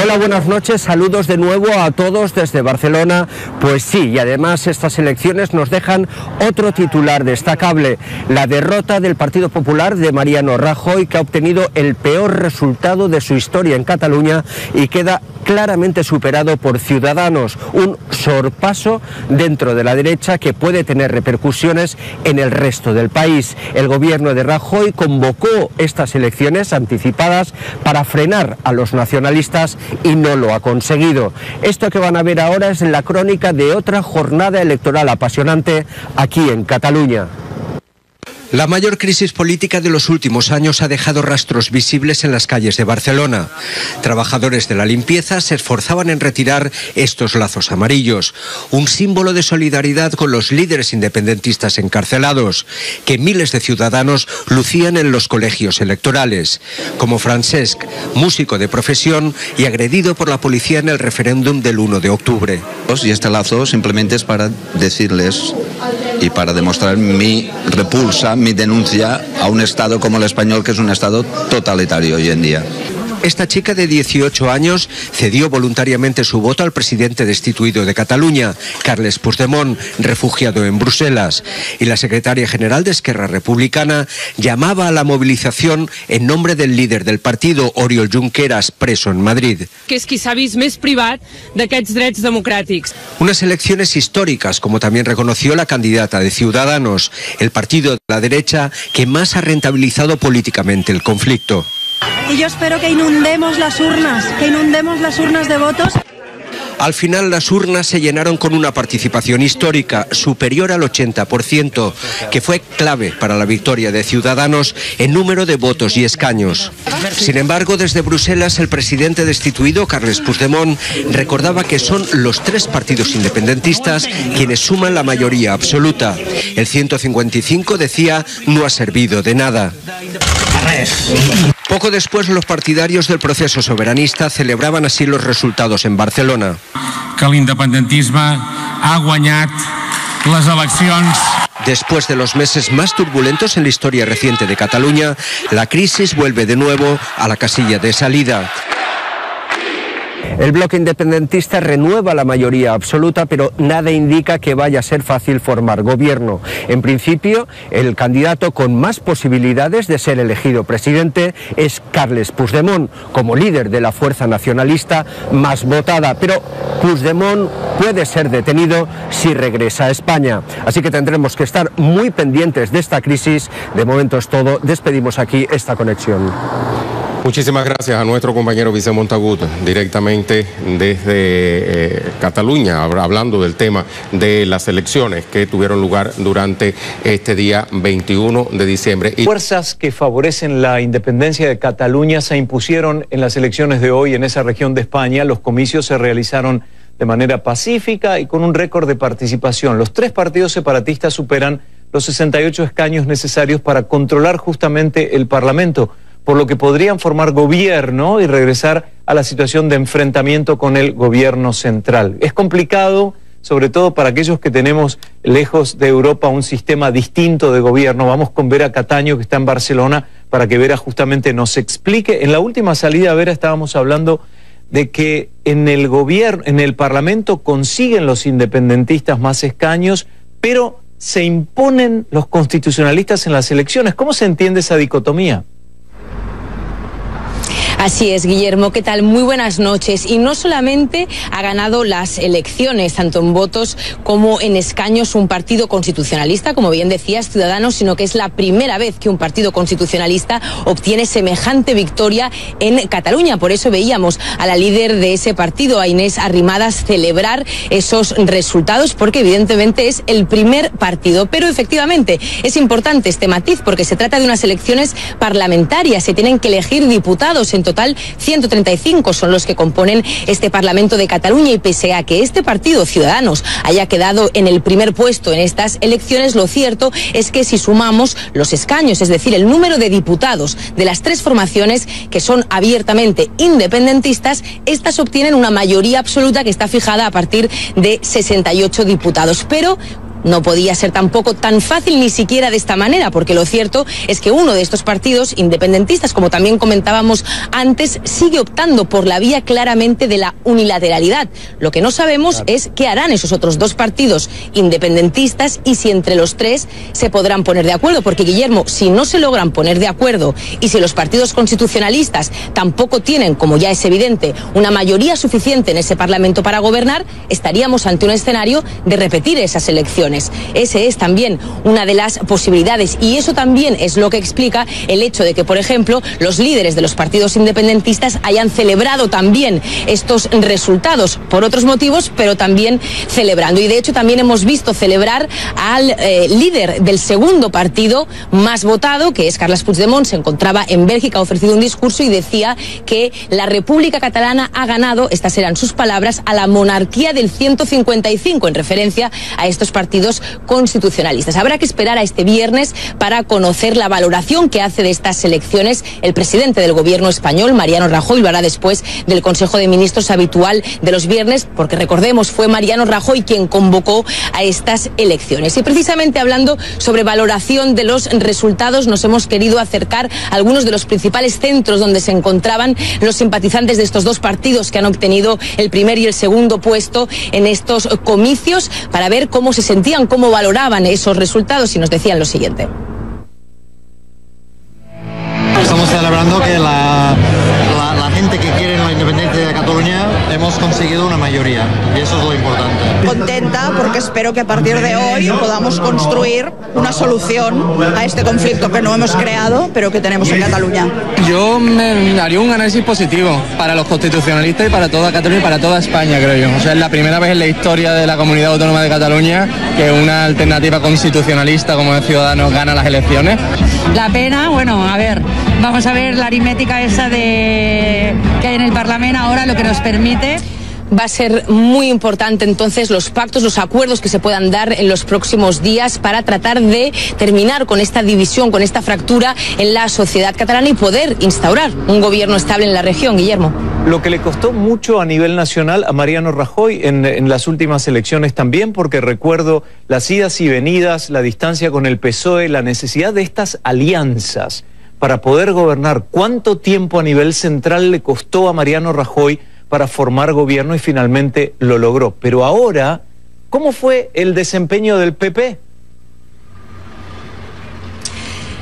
Hola, buenas noches, saludos de nuevo a todos desde Barcelona. Pues sí, y además estas elecciones nos dejan otro titular destacable, la derrota del Partido Popular de Mariano Rajoy, que ha obtenido el peor resultado de su historia en Cataluña y queda claramente superado por Ciudadanos, un sorpaso dentro de la derecha que puede tener repercusiones en el resto del país. El gobierno de Rajoy convocó estas elecciones anticipadas para frenar a los nacionalistas y no lo ha conseguido. Esto que van a ver ahora es la crónica de otra jornada electoral apasionante aquí en Cataluña. La mayor crisis política de los últimos años ha dejado rastros visibles en las calles de Barcelona. Trabajadores de la limpieza se esforzaban en retirar estos lazos amarillos, un símbolo de solidaridad con los líderes independentistas encarcelados, que miles de ciudadanos lucían en los colegios electorales, como Francesc, músico de profesión y agredido por la policía en el referéndum del 1 de octubre. Y este lazo simplemente es para decirles y para demostrar mi repulsa, mi denuncia a un Estado como el español, que es un Estado totalitario hoy en día. Esta chica de 18 años cedió voluntariamente su voto al presidente destituido de Cataluña, Carles Puigdemont, refugiado en Bruselas. Y la secretaria general de Esquerra Republicana llamaba a la movilización en nombre del líder del partido, Oriol Junqueras, preso en Madrid. Que és qui s'ha vist més privat d'aquests drets democràtics. Unas elecciones históricas, como también reconoció la candidata de Ciudadanos, el partido de la derecha que más ha rentabilizado políticamente el conflicto. Y yo espero que inundemos las urnas de votos. Al final las urnas se llenaron con una participación histórica superior al 80%, que fue clave para la victoria de Ciudadanos en número de votos y escaños. Sin embargo, desde Bruselas, el presidente destituido, Carles Puigdemont, recordaba que son los tres partidos independentistas quienes suman la mayoría absoluta. El 155, decía, no ha servido de nada. Poco después, los partidarios del proceso soberanista celebraban así los resultados en Barcelona. Que l'independentisme ha guanyat les eleccions. Después de los meses más turbulentos en la historia reciente de Cataluña, la crisis vuelve de nuevo a la casilla de salida. El bloque independentista renueva la mayoría absoluta, pero nada indica que vaya a ser fácil formar gobierno. En principio, el candidato con más posibilidades de ser elegido presidente es Carles Puigdemont, como líder de la fuerza nacionalista más votada. Pero Puigdemont puede ser detenido si regresa a España. Así que tendremos que estar muy pendientes de esta crisis. De momento es todo. Despedimos aquí esta conexión. Muchísimas gracias a nuestro compañero Vicente Montagut, directamente desde Cataluña, hablando del tema de las elecciones que tuvieron lugar durante este día 21 de diciembre. Fuerzas que favorecen la independencia de Cataluña se impusieron en las elecciones de hoy en esa región de España. Los comicios se realizaron de manera pacífica y con un récord de participación. Los tres partidos separatistas superan los 68 escaños necesarios para controlar justamente el Parlamento, por lo que podrían formar gobierno y regresar a la situación de enfrentamiento con el gobierno central. Es complicado, sobre todo para aquellos que tenemos lejos de Europa un sistema distinto de gobierno. Vamos con Vera Cataño, que está en Barcelona, para que Vera justamente nos explique. En la última salida, Vera, estábamos hablando de que en el gobierno, en el Parlamento consiguen los independentistas más escaños, pero se imponen los constitucionalistas en las elecciones. ¿Cómo se entiende esa dicotomía? Así es, Guillermo, ¿qué tal? Muy buenas noches. Y no solamente ha ganado las elecciones, tanto en votos como en escaños, un partido constitucionalista, como bien decías, Ciudadanos, sino que es la primera vez que un partido constitucionalista obtiene semejante victoria en Cataluña. Por eso veíamos a la líder de ese partido, a Inés Arrimadas, celebrar esos resultados, porque evidentemente es el primer partido. Pero efectivamente es importante este matiz, porque se trata de unas elecciones parlamentarias. Se tienen que elegir diputados. En total, 135 son los que componen este Parlamento de Cataluña, y pese a que este partido, Ciudadanos, haya quedado en el primer puesto en estas elecciones, lo cierto es que si sumamos los escaños, es decir, el número de diputados de las tres formaciones que son abiertamente independentistas, estas obtienen una mayoría absoluta que está fijada a partir de 68 diputados. Pero no podía ser tampoco tan fácil ni siquiera de esta manera, porque lo cierto es que uno de estos partidos independentistas, como también comentábamos antes, sigue optando por la vía claramente de la unilateralidad. Lo que no sabemos es qué harán esos otros dos partidos independentistas y si entre los tres se podrán poner de acuerdo, porque Guillermo, si no se logran poner de acuerdo y si los partidos constitucionalistas tampoco tienen, como ya es evidente, una mayoría suficiente en ese Parlamento para gobernar, estaríamos ante un escenario de repetir esas elecciones. Ese es también una de las posibilidades y eso también es lo que explica el hecho de que, por ejemplo, los líderes de los partidos independentistas hayan celebrado también estos resultados por otros motivos, pero también celebrando. Y de hecho también hemos visto celebrar al líder del segundo partido más votado, que es Carles Puigdemont. Se encontraba en Bélgica, ha ofrecido un discurso y decía que la República Catalana ha ganado, estas eran sus palabras, a la monarquía del 155, en referencia a estos partidos constitucionalistas. Habrá que esperar a este viernes para conocer la valoración que hace de estas elecciones el presidente del gobierno español, Mariano Rajoy. Lo hará después del Consejo de Ministros habitual de los viernes, porque recordemos, fue Mariano Rajoy quien convocó a estas elecciones. Y precisamente hablando sobre valoración de los resultados, nos hemos querido acercar a algunos de los principales centros donde se encontraban los simpatizantes de estos dos partidos que han obtenido el primer y el segundo puesto en estos comicios, para ver cómo se sentían, cómo valoraban esos resultados, y nos decían lo siguiente. Estamos celebrando que la gente que quiere la independencia de Cataluña hemos conseguido una mayoría y eso es lo importante. Contenta porque espero que a partir de hoy podamos construir una solución a este conflicto que no hemos creado pero que tenemos en Cataluña. Yo me haría un análisis positivo para los constitucionalistas y para toda Cataluña y para toda España, creo yo. O sea, es la primera vez en la historia de la Comunidad Autónoma de Cataluña que una alternativa constitucionalista como el Ciudadanos gana las elecciones. La pena, bueno, a ver, vamos a ver la aritmética esa que hay en el Parlamento ahora, lo que nos permite. Va a ser muy importante entonces los pactos, los acuerdos que se puedan dar en los próximos días para tratar de terminar con esta división, con esta fractura en la sociedad catalana y poder instaurar un gobierno estable en la región, Guillermo. Lo que le costó mucho a nivel nacional a Mariano Rajoy en las últimas elecciones también, porque recuerdo las idas y venidas, la distancia con el PSOE, la necesidad de estas alianzas para poder gobernar. ¿Cuánto tiempo a nivel central le costó a Mariano Rajoy para formar gobierno y finalmente lo logró? Pero ahora, ¿cómo fue el desempeño del PP?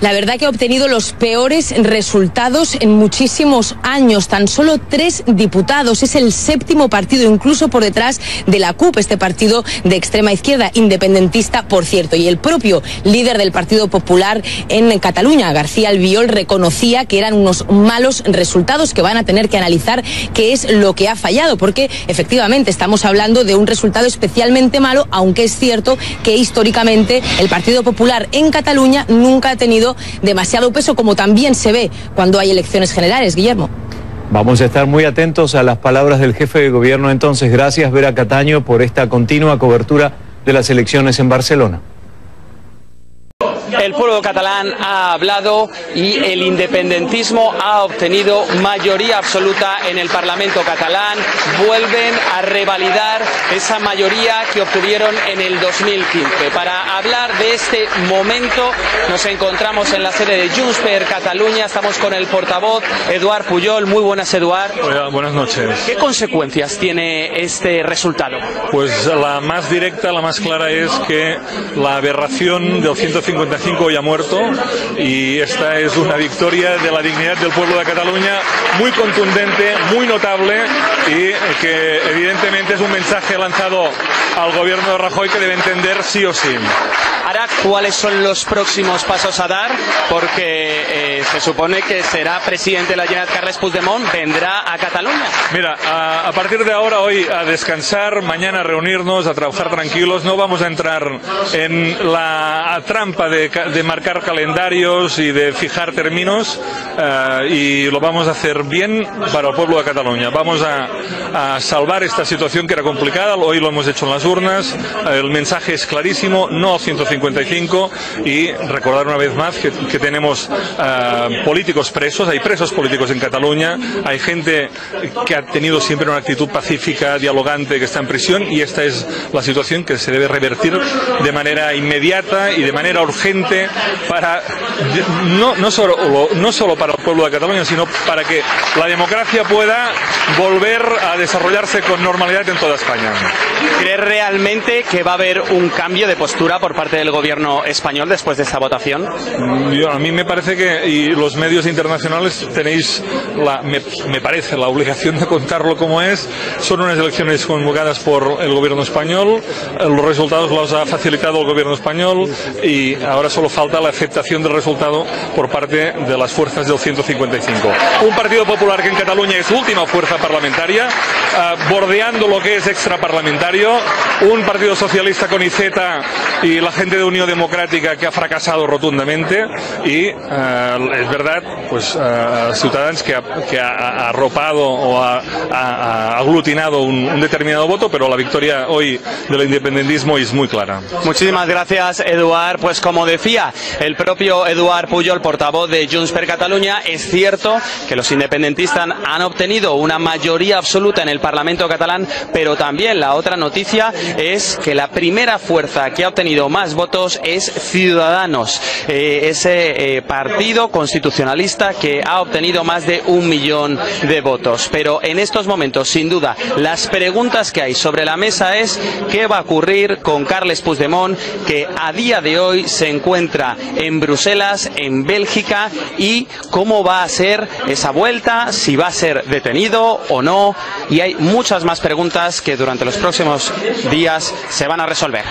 La verdad que ha obtenido los peores resultados en muchísimos años. Tan solo 3 diputados. Es el 7º partido, incluso por detrás de la CUP, este partido de extrema izquierda, independentista, por cierto. Y el propio líder del Partido Popular en Cataluña, García Albiol, reconocía que eran unos malos resultados, que van a tener que analizar qué es lo que ha fallado, porque efectivamente estamos hablando de un resultado especialmente malo, aunque es cierto que históricamente el Partido Popular en Cataluña nunca ha tenido demasiado peso, como también se ve cuando hay elecciones generales, Guillermo. Vamos a estar muy atentos a las palabras del jefe de gobierno entonces. Gracias, Vera Cataño, por esta continua cobertura de las elecciones en Barcelona. El pueblo catalán ha hablado y el independentismo ha obtenido mayoría absoluta en el Parlamento catalán. Vuelven a revalidar esa mayoría que obtuvieron en el 2015. Para hablar de este momento nos encontramos en la sede de Junts per Catalunya. Estamos con el portavoz Eduard Pujol. Muy buenas, Eduard. Hola, buenas noches. ¿Qué consecuencias tiene este resultado? Pues la más directa, la más clara es que la aberración del 155 ya ha muerto y esta es una victoria de la dignidad del pueblo de Cataluña muy contundente, muy notable y que evidentemente es un mensaje lanzado al gobierno de Rajoy que debe entender sí o sí. Ahora, ¿cuáles son los próximos pasos a dar? Porque se supone que será presidente de la Generalitat Carles Puigdemont, vendrá a Cataluña. Mira, a partir de ahora, hoy a descansar, mañana a reunirnos, a trabajar tranquilos. No vamos a entrar en la trampa de marcar calendarios y de fijar términos y lo vamos a hacer bien para el pueblo de Cataluña. Vamos a salvar esta situación que era complicada. Hoy lo hemos hecho en las urnas. El mensaje es clarísimo, no al 155. 155 y recordar una vez más que tenemos políticos presos, hay presos políticos en Cataluña, hay gente que ha tenido siempre una actitud pacífica, dialogante, que está en prisión, y esta es la situación que se debe revertir de manera inmediata y de manera urgente para no solo para el pueblo de Cataluña, sino para que la democracia pueda volver a desarrollarse con normalidad en toda España. ¿Crees realmente que va a haber un cambio de postura por parte del gobierno español después de esta votación? A mí me parece que, y los medios internacionales tenéis, me parece, la obligación de contarlo como es. Son unas elecciones convocadas por el gobierno español, los resultados los ha facilitado el gobierno español y ahora solo falta la aceptación del resultado por parte de las fuerzas del 155. Un Partido Popular que en Cataluña es última fuerza parlamentaria, bordeando lo que es extraparlamentario, un Partido Socialista con Iceta y la gente de Unión Democrática que ha fracasado rotundamente, y es verdad, pues Ciutadans que ha arropado o ha aglutinado un determinado voto, pero la victoria hoy del independentismo es muy clara. Muchísimas gracias, Eduard. Pues como decía el propio Eduard Pujol, portavoz de Junts per Catalunya, es cierto que los independentistas han obtenido una mayoría absoluta en el Parlamento catalán, pero también la otra noticia es que la primera fuerza que ha obtenido más votos es Ciudadanos, ese partido constitucionalista que ha obtenido más de 1 millón de votos. Pero en estos momentos, sin duda, las preguntas que hay sobre la mesa es qué va a ocurrir con Carles Puigdemont, que a día de hoy se encuentra en Bruselas, en Bélgica, y cómo va a ser esa vuelta, si va a ser detenido o no, y hay muchas más preguntas que durante los próximos días se van a resolver.